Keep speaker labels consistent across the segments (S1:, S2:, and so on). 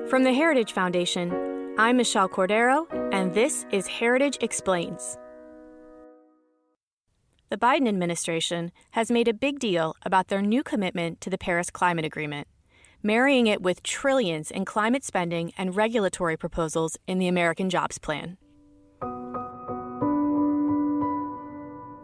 S1: From the Heritage Foundation, I'm Michelle Cordero, and this is Heritage Explains. The Biden administration has made a big deal about their new commitment to the Paris Climate Agreement, marrying it with trillions in climate spending and regulatory proposals in the American Jobs Plan.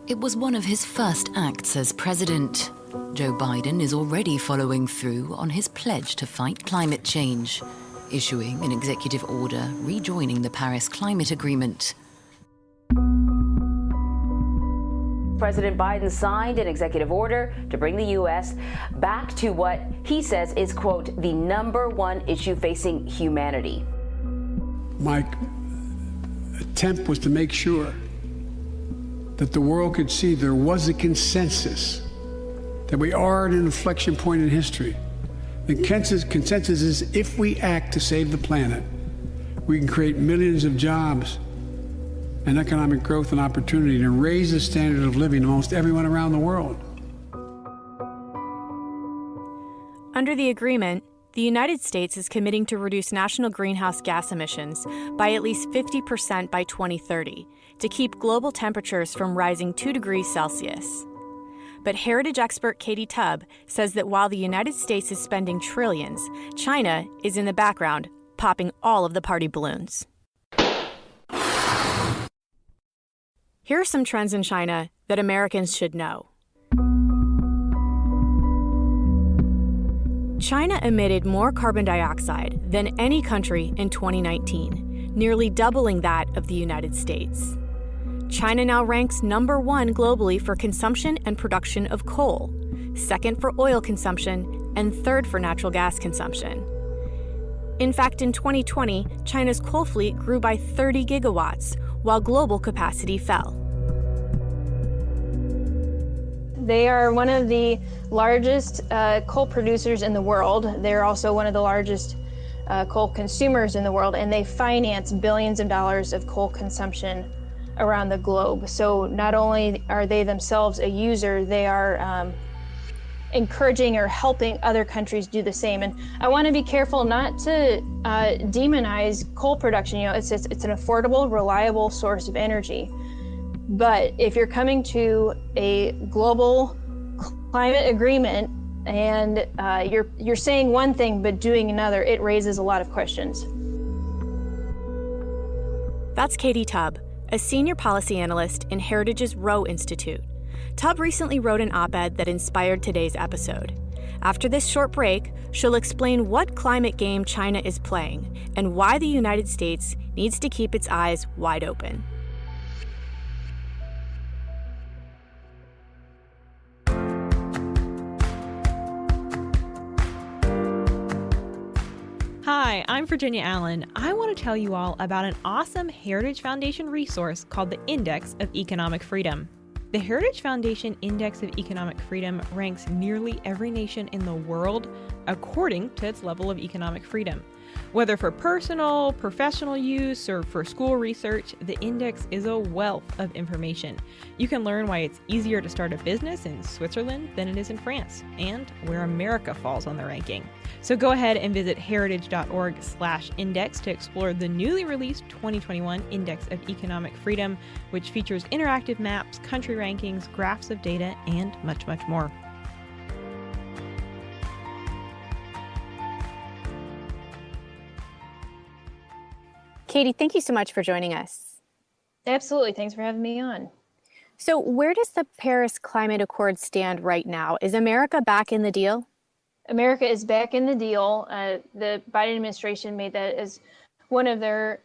S2: It was one of his first acts as president. Joe Biden is already following through on his pledge to fight climate change, issuing an executive order rejoining the Paris Climate Agreement.
S3: President Biden signed an executive order to bring the U.S. back to what he says is, quote, the #1 issue facing humanity.
S4: My attempt was to make sure that the world could see there was a consensus, that we are at an inflection point in history. The consensus is if we act to save the planet, we can create millions of jobs and economic growth and opportunity and raise the standard of living of almost everyone around the world.
S1: Under the agreement, the United States is committing to reduce national greenhouse gas emissions by at least 50% by 2030 to keep global temperatures from rising 2 degrees Celsius. But heritage expert Katie Tubb says that while the United States is spending trillions, China is in the background, popping all of the party balloons. Here are some trends in China that Americans should know. China emitted more carbon dioxide than any country in 2019, nearly doubling that of the United States. China now ranks #1 globally for consumption and production of coal, second for oil consumption, and third for natural gas consumption. In fact, in 2020, China's coal fleet grew by 30 gigawatts, while global capacity fell.
S5: They are one of the largest coal producers in the world. They're also one of the largest coal consumers in the world, and they finance billions of dollars of coal consumption around the globe. So not only are they themselves a user, they are encouraging or helping other countries do the same. And I want to be careful not to demonize coal production. You know, it's an affordable, reliable source of energy. But if you're coming to a global climate agreement and you're saying one thing but doing another, it raises a lot of questions.
S1: That's Katie Tubb, a senior policy analyst in Heritage's Roe Institute. Tubb recently wrote an op-ed that inspired today's episode. After this short break, she'll explain what climate game China is playing and why the United States needs to keep its eyes wide open.
S6: Hi, I'm Virginia Allen. I want to tell you all about an awesome Heritage Foundation resource called the Index of Economic Freedom. The Heritage Foundation Index of Economic Freedom ranks nearly every nation in the world according to its level of economic freedom. Whether for personal, professional use, or for school research, the index is a wealth of information. You can learn why it's easier to start a business in Switzerland than it is in France, and where America falls on the ranking. So go ahead and visit heritage.org/index to explore the newly released 2021 Index of Economic Freedom, which features interactive maps, country rankings, graphs of data, and much, much more.
S1: Katie, thank you so much for joining us.
S5: Absolutely. Thanks for having me on.
S1: So where does the Paris Climate Accord stand right now? Is America back in the deal?
S5: America is back in the deal. The Biden administration made that as one of their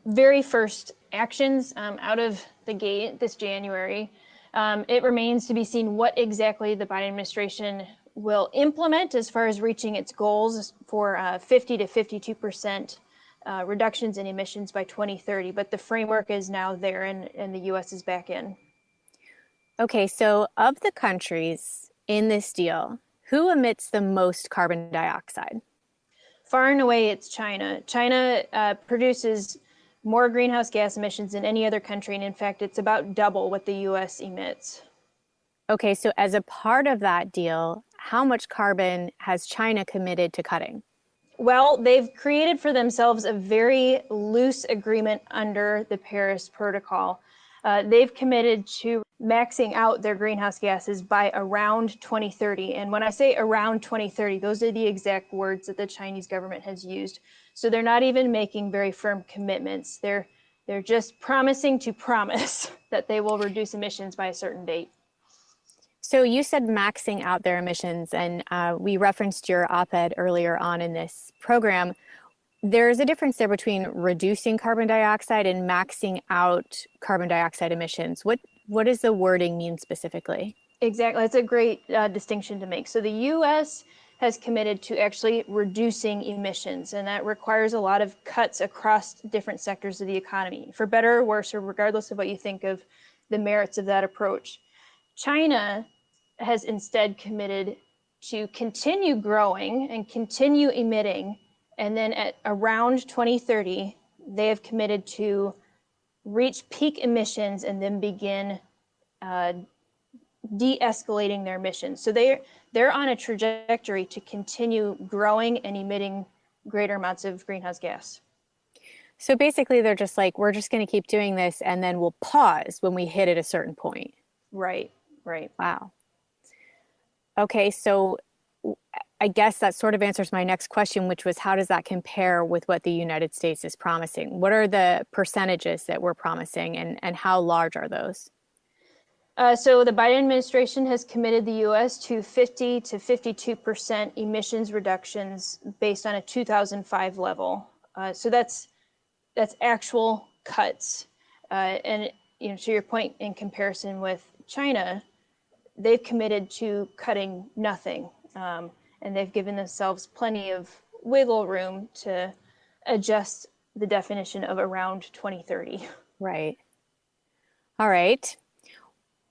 S5: very first actions out of the gate this January. It remains to be seen what exactly the Biden administration will implement as far as reaching its goals for 50 to 52% reductions in emissions by 2030. But the framework is now there, and the U.S. is back in.
S1: Okay, so of the countries in this deal, who emits the most carbon dioxide?
S5: Far and away, it's China. China produces more greenhouse gas emissions than any other country. And in fact, it's about double what the U.S. emits.
S1: Okay, so as a part of that deal, how much carbon has China committed to cutting?
S5: Well, they've created for themselves a very loose agreement under the Paris Protocol. They've committed to maxing out their greenhouse gases by around 2030. And when I say around 2030, those are the exact words that the Chinese government has used. So they're not even making very firm commitments. They're just promising to promise that they will reduce emissions by a certain date.
S1: So you said maxing out their emissions, and we referenced your op-ed earlier on in this program. There's a difference there between reducing carbon dioxide and maxing out carbon dioxide emissions. What does the wording mean specifically?
S5: Exactly. That's a great distinction to make. So the U.S. has committed to actually reducing emissions, and that requires a lot of cuts across different sectors of the economy, for better or worse, or regardless of what you think of the merits of that approach. China has instead committed to continue growing and continue emitting, and then at around 2030, they have committed to reach peak emissions and then begin de-escalating their emissions. So they're on a trajectory to continue growing and emitting greater amounts of greenhouse gas.
S1: So basically, they're just like, we're just going to keep doing this, and then we'll pause when we hit at a certain point.
S5: Right.
S1: Wow. Okay, so I guess that sort of answers my next question, which was, how does that compare with what the United States is promising? What are the percentages that we're promising, and how large are those?
S5: So the Biden administration has committed the U.S. to 50 to 52% emissions reductions based on a 2005 level. So that's actual cuts. And to your point, in comparison with China, they've committed to cutting nothing, and they've given themselves plenty of wiggle room to adjust the definition of around 2030.
S1: Right. All right.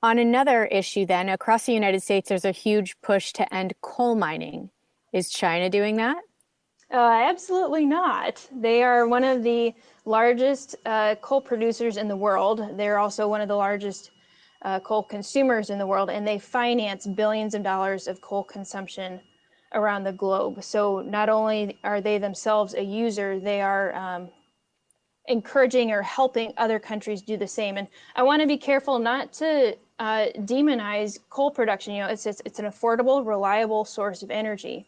S1: On another issue then, across the United States, there's a huge push to end coal mining. Is China doing that?
S5: Absolutely not. They are one of the largest coal producers in the world. They're also one of the largest coal consumers in the world, and they finance billions of dollars of coal consumption around the globe. So not only are they themselves a user, they are encouraging or helping other countries do the same. And I want to be careful not to demonize coal production. It's an affordable, reliable source of energy.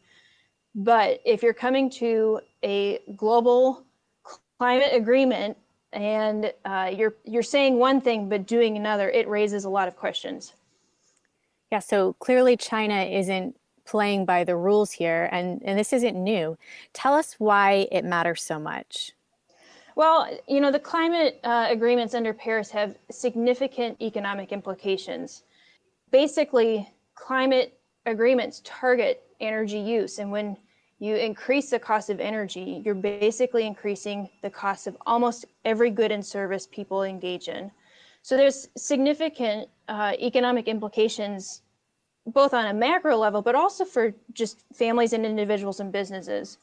S5: But if you're coming to a global climate agreement and you're saying one thing but doing another, it raises a lot of questions.
S1: Yeah, so clearly China isn't playing by the rules here, and this isn't new. Tell us why it matters so much.
S5: Well, the climate agreements under Paris have significant economic implications. Basically, climate agreements target energy use, and when you increase the cost of energy, you're basically increasing the cost of almost every good and service people engage in. So there's significant economic implications, both on a macro level, but also for just families and individuals and businesses.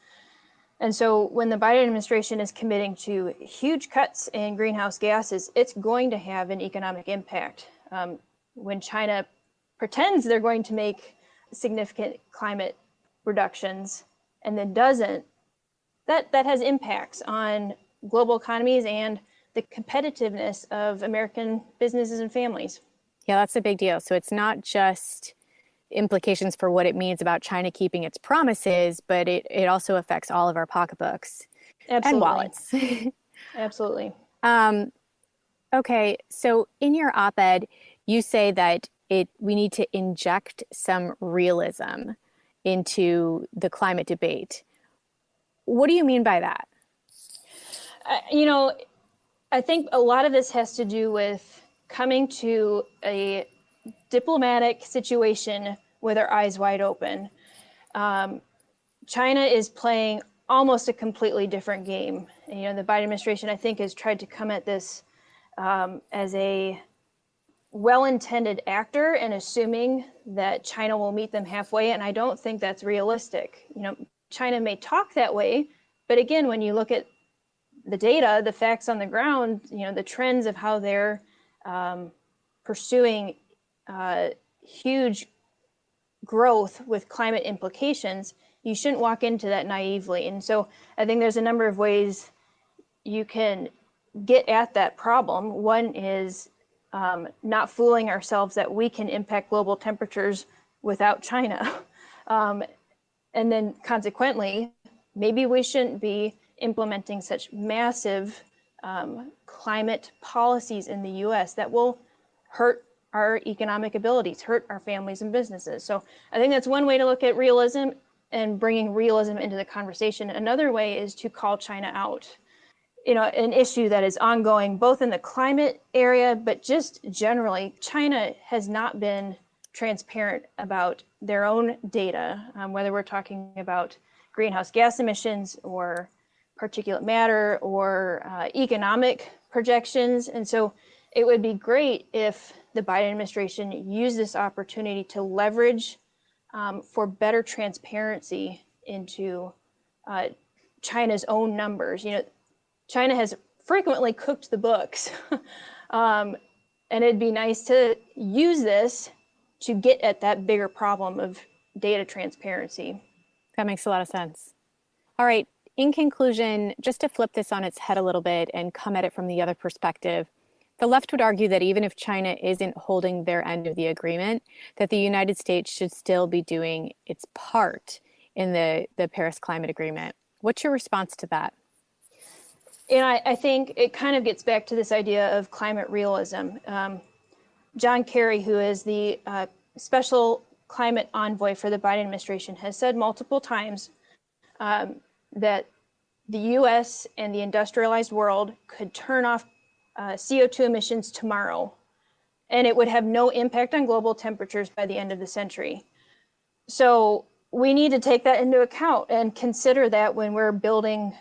S5: And so when the Biden administration is committing to huge cuts in greenhouse gases, it's going to have an economic impact. When China pretends they're going to make significant climate reductions and then doesn't, that has impacts on global economies and the competitiveness of American businesses and families.
S1: Yeah, that's a big deal. So it's not just implications for what it means about China keeping its promises, but it also affects all of our pocketbooks.
S5: Absolutely.
S1: And wallets.
S5: Absolutely.
S1: Okay, so in your op-ed, you say that we need to inject some realism into the climate debate. What do you mean by that?
S5: I think a lot of this has to do with coming to a diplomatic situation with our eyes wide open. China is playing almost a completely different game. The Biden administration, I think, has tried to come at this as a well-intended actor and assuming that China will meet them halfway, and I don't think that's realistic. China may talk that way, but again, when you look at the data, the facts on the ground, the trends of how they're pursuing huge growth with climate implications, you shouldn't walk into that naively. And so I think there's a number of ways you can get at that problem. One is not fooling ourselves that we can impact global temperatures without China. And then consequently, maybe we shouldn't be implementing such massive climate policies in the US that will hurt our economic abilities, hurt our families and businesses. So I think that's one way to look at realism and bringing realism into the conversation. Another way is to call China out. You know, an issue that is ongoing both in the climate area, but just generally, China has not been transparent about their own data, whether we're talking about greenhouse gas emissions or particulate matter or economic projections. And so it would be great if the Biden administration used this opportunity to leverage for better transparency into China's own numbers. You know, China has frequently cooked the books, and it'd be nice to use this to get at that bigger problem of data transparency.
S1: That makes a lot of sense. All right, in conclusion, just to flip this on its head a little bit and come at it from the other perspective, the left would argue that even if China isn't holding their end of the agreement, that the United States should still be doing its part in the Paris Climate Agreement. What's your response to that?
S5: And I think it kind of gets back to this idea of climate realism. John Kerry, who is the special climate envoy for the Biden administration, has said multiple times that the US and the industrialized world could turn off CO2 emissions tomorrow, and it would have no impact on global temperatures by the end of the century. So we need to take that into account and consider that when we're building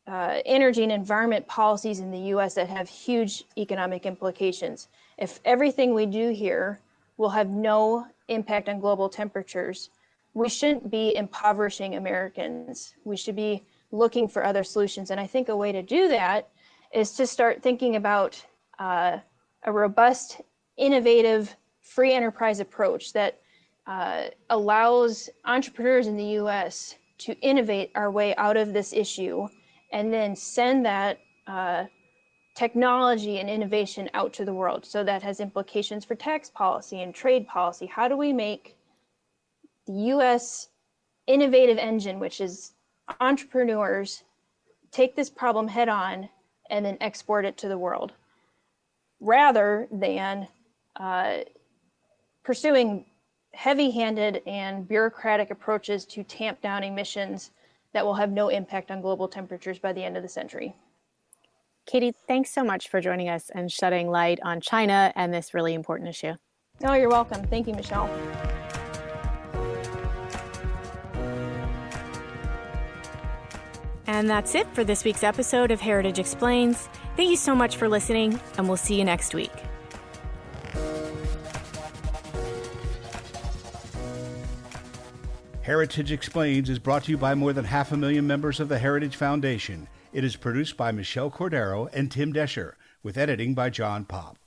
S5: energy and environment policies in the US that have huge economic implications. If everything we do here will have no impact on global temperatures, we shouldn't be impoverishing Americans. We should be looking for other solutions. And I think a way to do that is to start thinking about a robust, innovative, free enterprise approach that allows entrepreneurs in the US to innovate our way out of this issue and then send that technology and innovation out to the world. So that has implications for tax policy and trade policy. How do we make the US innovative engine, which is entrepreneurs, take this problem head on and then export it to the world, rather than pursuing heavy-handed and bureaucratic approaches to tamp down emissions that will have no impact on global temperatures by the end of the century.
S1: Katie, thanks so much for joining us and shedding light on China and this really important issue.
S5: Oh, you're welcome. Thank you, Michelle.
S1: And that's it for this week's episode of Heritage Explains. Thank you so much for listening, and we'll see you next week.
S7: Heritage Explains is brought to you by more than 500,000 members of the Heritage Foundation. It is produced by Michelle Cordero and Tim Desher, with editing by John Popp.